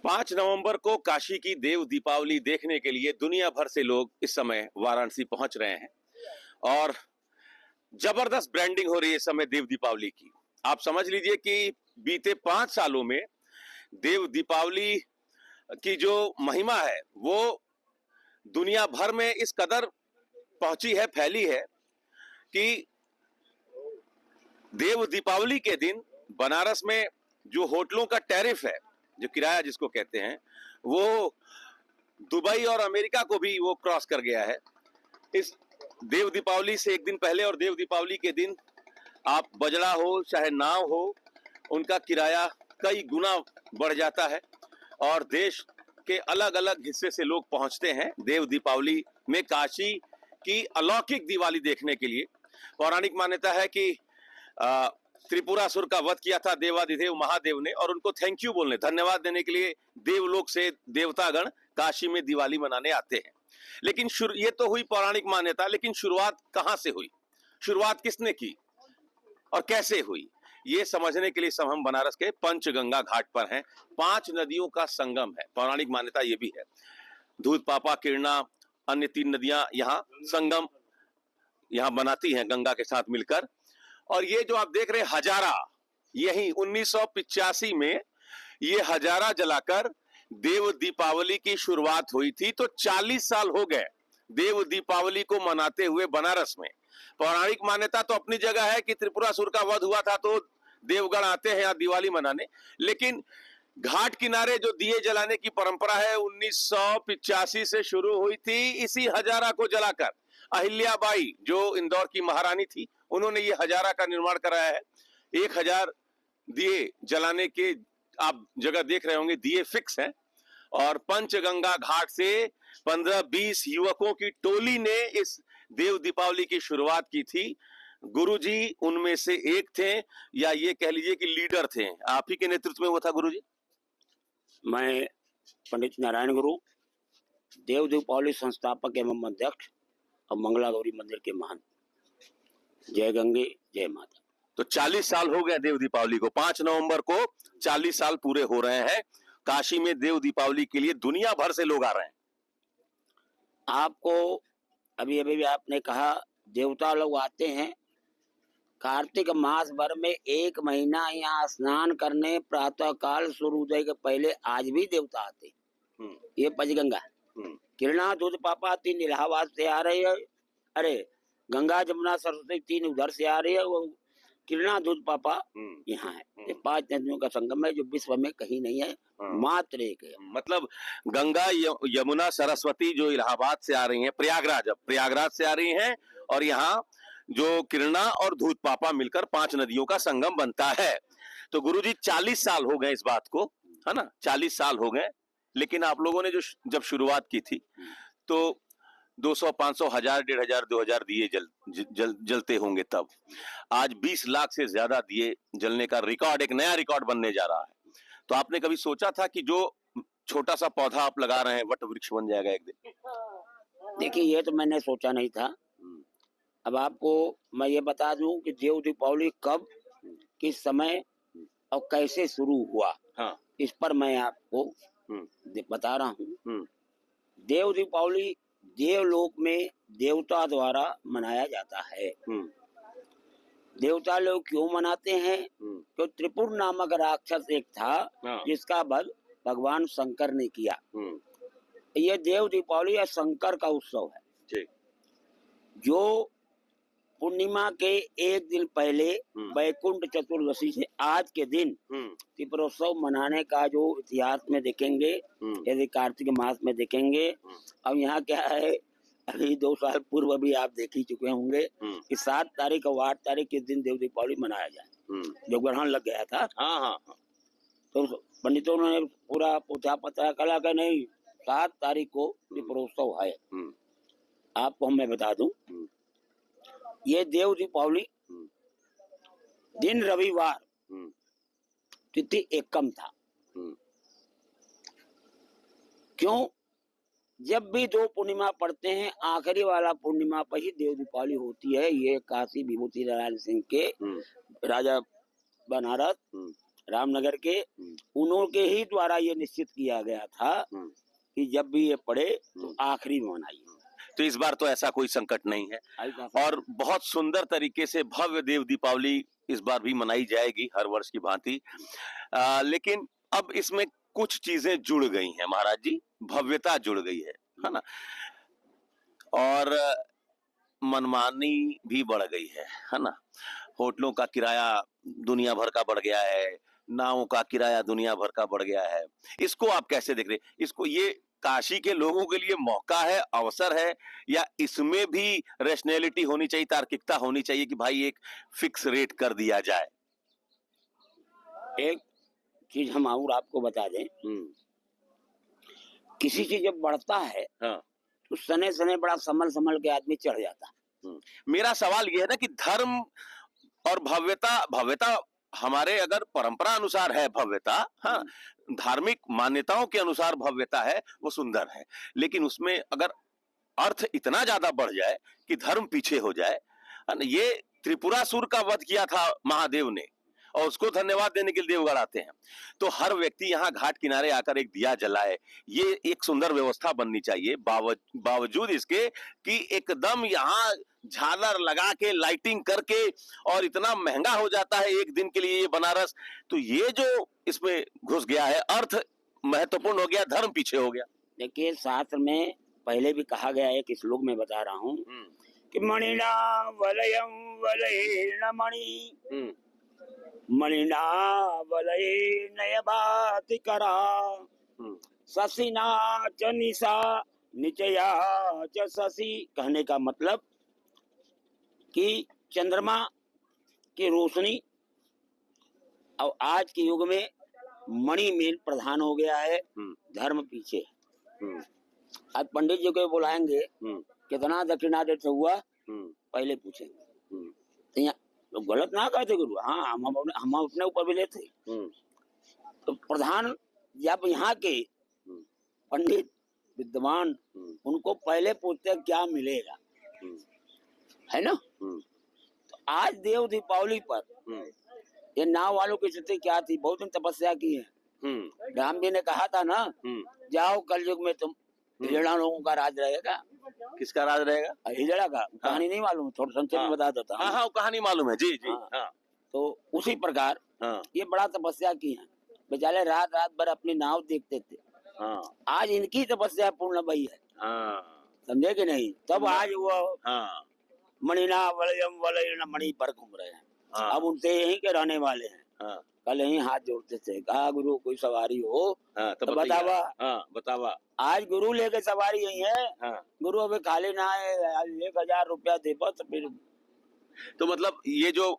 5 नवंबर को काशी की देव दीपावली देखने के लिए दुनिया भर से लोग इस समय वाराणसी पहुंच रहे हैं और जबरदस्त ब्रांडिंग हो रही है इस समय देव दीपावली की। आप समझ लीजिए कि बीते 5 सालों में देव दीपावली की जो महिमा है वो दुनिया भर में इस कदर पहुंची है, फैली है कि देव दीपावली के दिन बनारस में जो होटलों का टैरिफ है, जो किराया जिसको कहते हैं, वो दुबई और अमेरिका को भी वो क्रॉस कर गया है। इस देव दीपावली से एक दिन पहले और देव दीपावली के दिन आप बजड़ा हो चाहे नाव हो, उनका किराया कई गुना बढ़ जाता है और देश के अलग अलग हिस्से से लोग पहुंचते हैं देव दीपावली में काशी की अलौकिक दिवाली देखने के लिए। पौराणिक मान्यता है कि त्रिपुरासुर का वध किया था देवाधिदेव महादेव ने और उनको थैंक यू बोलने, धन्यवाद देने के लिए देवलोक से देवतागण काशी में दिवाली मनाने आते हैं। लेकिन ये तो हुई पौराणिक मान्यता, लेकिन शुरुआत कहां से हुई, शुरुआत किसने की और कैसे हुई, ये समझने के लिए सब हम बनारस के पंचगंगा घाट पर हैं। 5 नदियों का संगम है, पौराणिक मान्यता ये भी है। दूध पापा, किरणा, अन्य 3 नदियां यहाँ संगम यहाँ बनाती हैं गंगा के साथ मिलकर। और ये जो आप देख रहे हैं हजारा, यही 1985 में ये हजारा जलाकर देव दीपावली की शुरुआत हुई थी। तो 40 साल हो गए देव दीपावली को मनाते हुए बनारस में। पौराणिक मान्यता तो अपनी जगह है कि त्रिपुरासुर का वध हुआ था तो देवगण आते हैं यहाँ दिवाली मनाने, लेकिन घाट किनारे जो दिए जलाने की परंपरा है 1985 से शुरू हुई थी। इसी हजारा को जलाकर अहिल्याबाई जो इंदौर की महारानी थी, उन्होंने ये हजारा का निर्माण कराया है। 1000 दिए जलाने के आप जगह देख रहे होंगे, दिए फिक्स हैं। और पंचगंगा घाट से 15-20 युवकों की टोली ने इस देव दीपावली की शुरुआत की थी। गुरुजी उनमें से एक थे, या ये कह लीजिए कि लीडर थे। आप ही के नेतृत्व में वो था गुरुजी? मैं पंडित नारायण गुरु, देव दीपावली संस्थापक एवं अध्यक्ष और मंगला गौरी मंदिर के महंत। जय गंगे जय माता। तो 40 साल हो गए देव दीपावली को। 5 नवंबर को 40 साल पूरे हो रहे हैं। काशी में देव दीपावली के लिए दुनिया भर से लोग आ रहे हैं। आपको अभी अभी आपने कहा देवता लोग आते हैं। कार्तिक मास भर में 1 महीना यहाँ स्नान करने प्रातः काल सूर्योदय के पहले आज भी देवता आते। ये पंचगंगा, किरणा, दूध पापा 3 इलाहाबाद से आ रही है। अरे गंगा जमुना सरस्वती 3 उधर से आ रही है। वो किरणा दूध पापा यहाँ है। ये 5 नदियों का संगम है जो विश्व में कहीं नहीं है, मात्र एक है। मतलब गंगा यमुना सरस्वती जो इलाहाबाद से आ रही हैं, प्रयागराज से आ रही हैं, और यहाँ जो किरणा और दूध पापा मिलकर 5 नदियों का संगम बनता है। तो गुरुजी 40 साल हो गए इस बात को, है ना, 40 साल हो गए। लेकिन आप लोगों ने जो जब शुरुआत की थी तो 200, 500, 1000, 1500, 2000 दिए जलते होंगे तब। आज 20 लाख से ज्यादा दिए जलने का रिकॉर्ड, एक नया रिकॉर्ड बनने जा रहा है। तो आपने कभी सोचा था कि जो छोटा सा पौधा आप लगा रहे हैं वट वृक्ष बन जाएगा एक दिन? देखिए, ये तो मैंने सोचा नहीं था। अब आपको मैं ये बता दूं कि देव दीपावली कब, किस समय और कैसे शुरू हुआ। हाँ। इस पर मैं आपको बता रहा हूँ। देव दीपावली देवलोक में देवता द्वारा मनाया जाता है। देवता लोग क्यों मनाते हैं? तो त्रिपुर नामक राक्षस एक था जिसका वध भगवान शंकर ने किया। यह देव दीपावली या शंकर का उत्सव है। जो पूर्णिमा के एक दिन पहले वैकुंठ चतुर्दशी से आज के दिन त्रिपुरोत्सव मनाने का जो इतिहास में देखेंगे, यदि कार्तिक मास में देखेंगे। अब यहाँ क्या है, अभी 2 साल पूर्व भी आप देख ही चुके होंगे कि 7 तारीख और 8 तारीख के दिन देव दीपावली मनाया जाए, जो ग्रहण लग गया था। हाँ। तो पंडितों ने पूरा पूछा पता कला का नहीं, 7 तारीख को त्रिपुरोत्सव है। आपको मैं बता दूं, ये देव दीपावली दिन रविवार, तिथि एकम था। क्यों? जब भी 2 पूर्णिमा पड़ते हैं, आखिरी वाला पूर्णिमा पर ही देव दीपावली होती है। ये काशी विभूति नारायण सिंह के राजा बनारस रामनगर के, उन्होंने ही द्वारा ये निश्चित किया गया था कि जब भी ये पड़े तो आखिरी में मनाइए। तो इस बार तो ऐसा कोई संकट नहीं है और बहुत सुंदर तरीके से भव्य देव दीपावली इस बार भी मनाई जाएगी हर वर्ष की भांति। लेकिन अब इसमें कुछ चीजें जुड़ गई हैं महाराज जी, भव्यता जुड़ गई है ना, और मनमानी भी बढ़ गई है ना। होटलों का किराया दुनिया भर का बढ़ गया है, नावों का किराया दुनिया भर का बढ़ गया है। इसको आप कैसे देख रहे हैं? इसको ये काशी के लोगों के लिए मौका है, अवसर है, या इसमें भी रैशनैलिटी होनी चाहिए, तार्किकता होनी चाहिए कि भाई एक फिक्स रेट कर दिया जाए? एक चीज हम और आपको बता दें, किसी चीज जब बढ़ता है तो सने सने बड़ा संभल संभल के आदमी चढ़ जाता। मेरा सवाल यह है ना कि धर्म और भव्यता हमारे अगर परंपरा अनुसार है भव्यता, हाँ, धार्मिक मान्यताओं के अनुसार भव्यता है, वो सुंदर है, लेकिन उसमें अगर अर्थ इतना ज्यादा बढ़ जाए कि धर्म पीछे हो जाए, ये त्रिपुरासुर का वध किया था महादेव ने और उसको धन्यवाद देने के लिए देवगढ़ आते हैं, तो हर व्यक्ति यहाँ घाट किनारे आकर एक दिया जलाए, ये एक सुंदर व्यवस्था बननी चाहिए। बावजूद इसके कि एकदम यहाँ झालर लगा के लाइटिंग करके और इतना महंगा हो जाता है एक दिन के लिए ये बनारस, तो ये जो इसमें घुस गया है, अर्थ महत्वपूर्ण हो गया, धर्म पीछे हो गया। देखिए शास्त्र में पहले भी कहा गया है, एक श्लोक में बता रहा हूँ कि मणिना वलयम वलयेन मणि मणिना वलये नयभाति करा शशिना च निशा निचया च शशि। कहने का मतलब कि चंद्रमा की रोशनी और आज के युग में मणि मेन प्रधान हो गया है, धर्म पीछे। आज पंडित जी को बुलाएंगे, कितना दक्षिणा देते हुआ पहले पूछेंगे, तो यहाँ तो गलत ना कहते गुरु, हाँ हम अपने ऊपर भी लेते। तो प्रधान जब यहाँ के पंडित विद्वान, उनको पहले पूछते क्या मिलेगा, है ना। तो आज देव दीपावली पर ये नाव वालों की स्थिति क्या थी, बहुत दिन तपस्या की है। राम जी ने कहा था ना, जाओ कलयुग में तुम हिजड़ा लोगों का राज रहेगा। किसका राज रहेगा? हिजड़ा का। कहानी नहीं मालूम, थोड़ा संक्षेप में बता देता हूँ। हाँ, कहानी मालूम है जी जी। तो उसी प्रकार ये बड़ा तपस्या की है, बेचारे रात रात भर अपनी नाव देखते थे। आज इनकी तपस्या पूर्ण भई है, समझे कि नहीं। तब आज वो मणिना वलयम वलयन मणि पर घूम रहे हैं। अब उनसे यहीं के रहने वाले हैं। कल यहीं हाथ जोड़ते थे, कहा गुरु कोई सवारी हो तो बतावा। आज गुरु लेके सवारी यही है। गुरु अभी खाली ना है, 1000 रुपया दे बस फिर। तो मतलब ये जो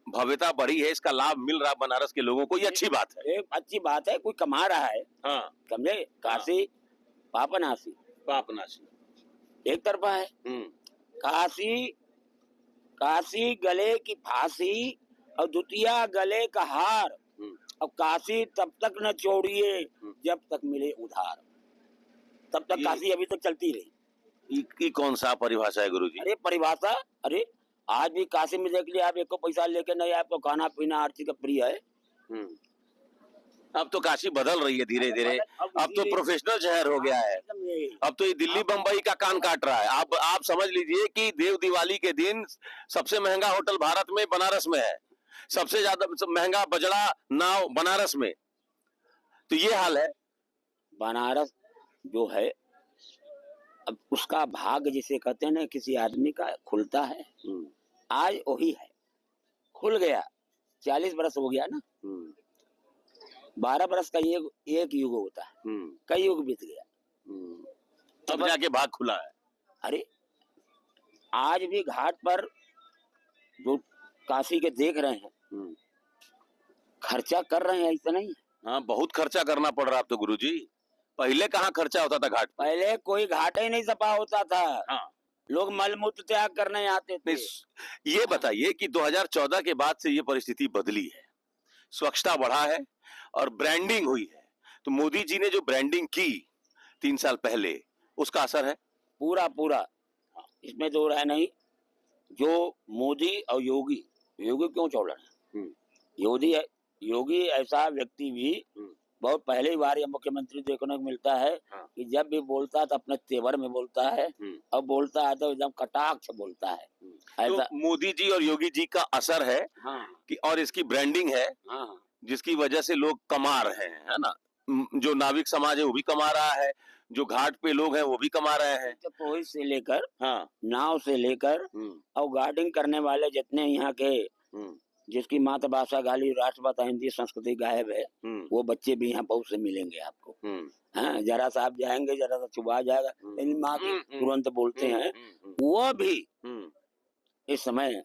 भव्यता बढ़ी है, इसका लाभ मिल रहा बनारस के लोगों को, ये अच्छी बात है। एक अच्छी बात है, कोई कमा रहा है, समझे। काशी पापनाशी एक तरफा है, काशी गले की फांसी और द्वितीया गले का हार। अब काशी तब तक न छोड़िए जब तक मिले उधार, तब तक काशी अभी तक चलती रही। ये कौन सा परिभाषा है गुरुजी? अरे परिभाषा, अरे आज भी काशी में देख लिया, आप एक को पैसा लेके नहीं आए तो खाना पीना हर चीज का फ्री है। अब तो काशी बदल रही है धीरे धीरे, अब तो प्रोफेशनल शहर हो गया है। अब तो ये दिल्ली बम्बई का कान काट रहा है। आप समझ लीजिए कि देव दिवाली के दिन सबसे महंगा होटल भारत में बनारस में है, सबसे ज्यादा महंगा बजड़ा नाव बनारस में। तो ये हाल है। बनारस जो है, अब उसका भाग जिसे कहते हैं ना, किसी आदमी का खुलता है, आज वही है, खुल गया। 40 बरस हो गया ना, 12 बरस का एक युग होता है, कई युग बीत गया, तब जाके भाग खुला है। अरे आज भी घाट पर जो काशी के देख रहे हैं, खर्चा कर रहे हैं, ऐसा नहीं है। हाँ, बहुत खर्चा करना पड़ रहा है अब तो गुरुजी। पहले कहाँ खर्चा होता था घाट पर? पहले कोई घाट ही नहीं सफा होता था। लोग मलमूत्र त्याग करने आते थे। ये बताइए कि 2014 के बाद से ये परिस्थिति बदली है, स्वच्छता बढ़ा है और ब्रांडिंग हुई है। तो मोदी जी ने जो ब्रांडिंग की 3 साल पहले, उसका असर है पूरा पूरा, इसमें दो राय नहीं। जो मोदी और योगी क्यों छोड़ रहे हैं? योगी ऐसा व्यक्ति भी बहुत पहली बार ये मुख्यमंत्री देखने को मिलता है हाँ। कि जब भी बोलता है तो अपने तेवर में बोलता है और बोलता है तो एकदम कटाक्ष बोलता है। तो ऐसा मोदी जी और योगी जी का असर है हाँ कि और इसकी ब्रांडिंग है हाँ जिसकी वजह से लोग कमा रहे हैं, है ना। जो नाविक समाज है वो भी कमा रहा है, जो घाट पे लोग हैं वो भी कमा रहे हैं। तो पोहित से लेकर हाँ नाव से लेकर और गार्डिंग करने वाले जितने यहाँ के जिसकी मातृभाषा गाली राष्ट्रभाषा हिंदी संस्कृति गायब है वो बच्चे भी यहाँ बहुत से मिलेंगे आपको। हाँ जरा सा आप जाएंगे जरा सा छुपा जाएगा लेकिन माँ की तुरंत बोलते हैं वो भी इस समय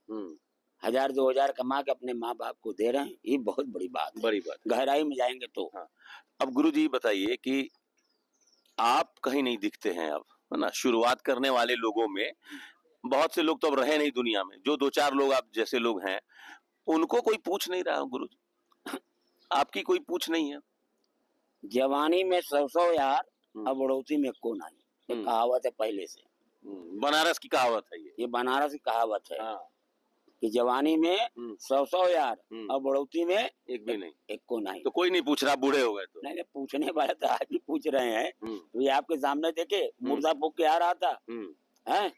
1000-2000 कमा के अपने माँ बाप को दे रहे हैं। ये बहुत बड़ी बात है। बड़ी बात। गहराई में जाएंगे तो हाँ। अब गुरु जी बताइए कि आप कहीं नहीं दिखते हैं अब, है ना। शुरुआत करने वाले लोगों में बहुत से लोग तो अब रहे नहीं दुनिया में, जो 2-4 लोग आप जैसे लोग हैं उनको कोई पूछ नहीं रहा। गुरु जी आपकी कोई पूछ नहीं है। जवानी में 100 यार अब बढ़ोती में को नहीं, ये कहावत है पहले से। बनारस की कहावत है ये बनारस की कहावत है। हाँ। कि जवानी में 100 यार और बढ़ोती में एक भी नहीं, एक को नहीं। तो कोई नहीं पूछ रहा, बूढ़े हो गए तो। नहीं पूछने वाले तो आज भी पूछ रहे हैं। तो ये आपके सामने देखे मुर्दा फूक के आ रहा था है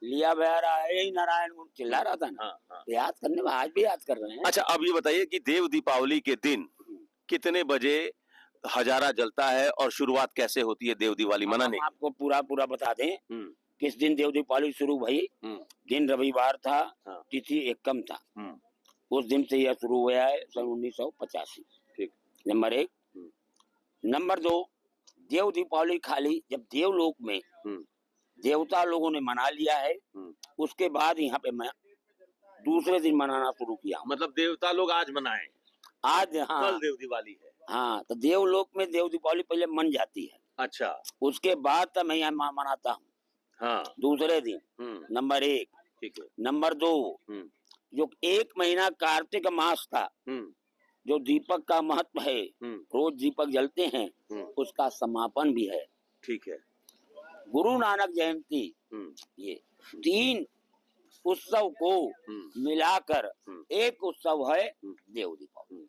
लिया बह रहा है यही नारायण चिल्ला रहा था ना। हाँ। याद करने में आज भी याद कर रहे हैं। अच्छा अब ये बताइए कि देव दीपावली के दिन कितने बजे हजारा जलता है और शुरुआत कैसे होती है देव दिवाली मनाने? आपको पूरा बता दें किस दिन देव दीपावली शुरू भई। दिन रविवार था, तिथि एकम था। उस दिन से यह शुरू हुआ है सन 1985। ठीक। नंबर 1। नंबर 2 देव दीपावली खाली जब देवलोक में देवता लोगों ने मना लिया है उसके बाद यहाँ पे मैं दूसरे दिन मनाना शुरू किया। मतलब देवता लोग आज मनाए आज? हाँ कल देव दिवाली है। हाँ तो देवलोक में देव दीपावली पहले मन जाती है। अच्छा उसके बाद तब मैं यहाँ मनाता हूँ। हाँ दूसरे दिन। नंबर 1। ठीक है। नंबर 2 जो 1 महीना कार्तिक मास था जो दीपक का महत्व है रोज दीपक जलते हैं उसका समापन भी है। ठीक है। गुरु नानक जयंती ये 3 उत्सव को मिलाकर एक उत्सव है देव दीपावली।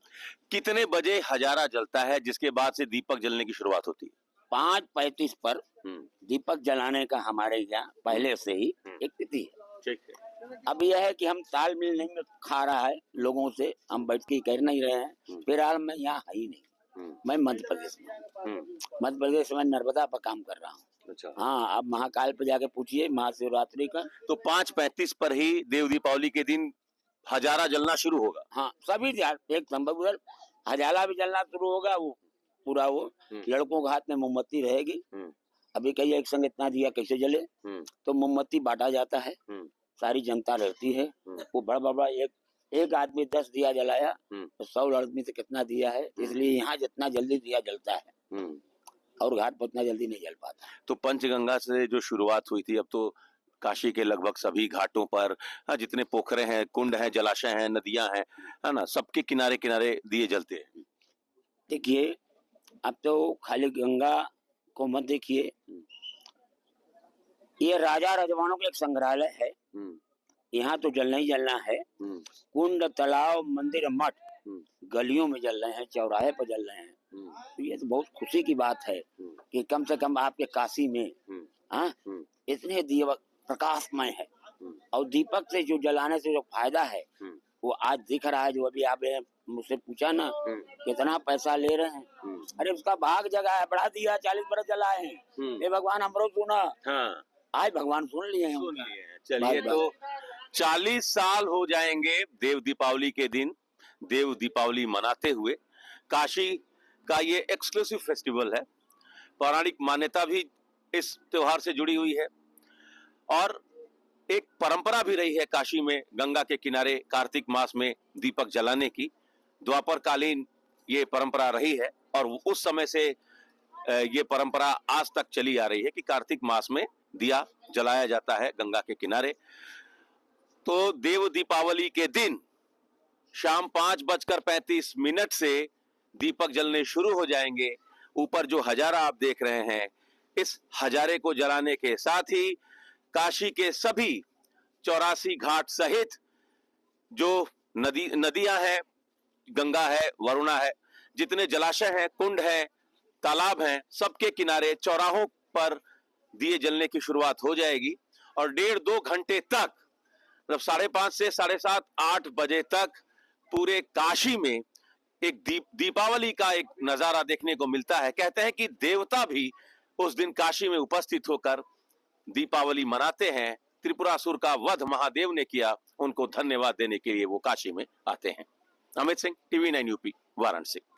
कितने बजे हजारा जलता है जिसके बाद से दीपक जलने की शुरुआत होती है? 5:35 पर दीपक जलाने का हमारे यहाँ पहले से ही एक तिथि है। ठीक है। अब यह है कि हम तालमेल नहीं खा रहा है लोगों से, हम बैठ के कर नहीं रहे हैं। फिलहाल मैं यहाँ है ही नहीं, मैं मध्य प्रदेश में मध्य प्रदेश में नर्मदा पर काम कर रहा हूँ। अच्छा। हाँ अब महाकाल पे जाके पूछिए महाशिवरात्रि का। तो 5:35 पर ही देव दीपावली के दिन हजारा जलना शुरू होगा। हाँ सभी एक संभव हजारा भी जलना शुरू होगा। वो पूरा वो लड़कों के हाथ में मोमबत्ती रहेगी। अभी कहीं एक संग इतना दिया कैसे जले तो मोमबत्ती बांटा जाता है, सारी जनता रहती है। वो बड़ा एक आदमी 10 दिया जलाया तो 100 आदमी से कितना दिया है, इसलिए यहाँ जितना जल्दी दिया जलता है और घाट पर उतना जल्दी नहीं जल पाता। तो पंचगंगा से जो शुरुआत हुई थी अब तो काशी के लगभग सभी घाटों पर जितने पोखरे हैं, कुंड हैं, जलाशय हैं, नदियां हैं, है ना, सबके किनारे किनारे दिए जलते हैं। देखिए अब तो खाली गंगा को मत देखिए, ये राजा रजवानों का एक संग्रहालय है। यहाँ तो जलना ही जलना है। कुंड तालाब मंदिर मठ गलियों में जल रहे हैं, चौराहे पर जल रहे हैं। तो ये तो बहुत खुशी की बात है कि कम से कम आपके काशी में इतने दीपक प्रकाशमय है। और दीपक से जो जलाने से जो फायदा है वो आज दिख रहा है। जो अभी आपने मुझसे पूछा ना कितना पैसा ले रहे हैं, अरे उसका भाग जगह है। बढ़ा दिया 40 बरस जलाए हैं। ये भगवान हमरो सुना। हाँ। आज भगवान सुन लिए हैं। चलिए तो 40 साल हो जाएंगे देव दीपावली के दिन देव दीपावली मनाते हुए। काशी का ये एक्सक्लूसिव फेस्टिवल है, पौराणिक मान्यता भी इस त्योहार से जुड़ी हुई है और एक परंपरा भी रही है काशी में गंगा के किनारे कार्तिक मास में दीपक जलाने की। द्वापर कालीन ये परंपरा रही है और उस समय से ये परंपरा आज तक चली आ रही है कि कार्तिक मास में दिया जलाया जाता है गंगा के किनारे। तो देव दीपावली के दिन शाम 5:35 से दीपक जलने शुरू हो जाएंगे। ऊपर जो हजारा आप देख रहे हैं, इस हजारे को जलाने के साथ ही काशी के सभी 84 घाट सहित जो नदियां हैं, गंगा है, वरुणा है, जितने जलाशय हैं, कुंड है, तालाब हैं, सबके किनारे चौराहों पर दिए जलने की शुरुआत हो जाएगी और 1.5-2 घंटे तक, मतलब 5:30 से 7:30 8 बजे तक पूरे काशी में एक दीपावली का एक नजारा देखने को मिलता है। कहते हैं कि देवता भी उस दिन काशी में उपस्थित होकर दीपावली मनाते हैं। त्रिपुरासुर का वध महादेव ने किया, उनको धन्यवाद देने के लिए वो काशी में आते हैं। Amit Singh, TV9 UP, Varanasi.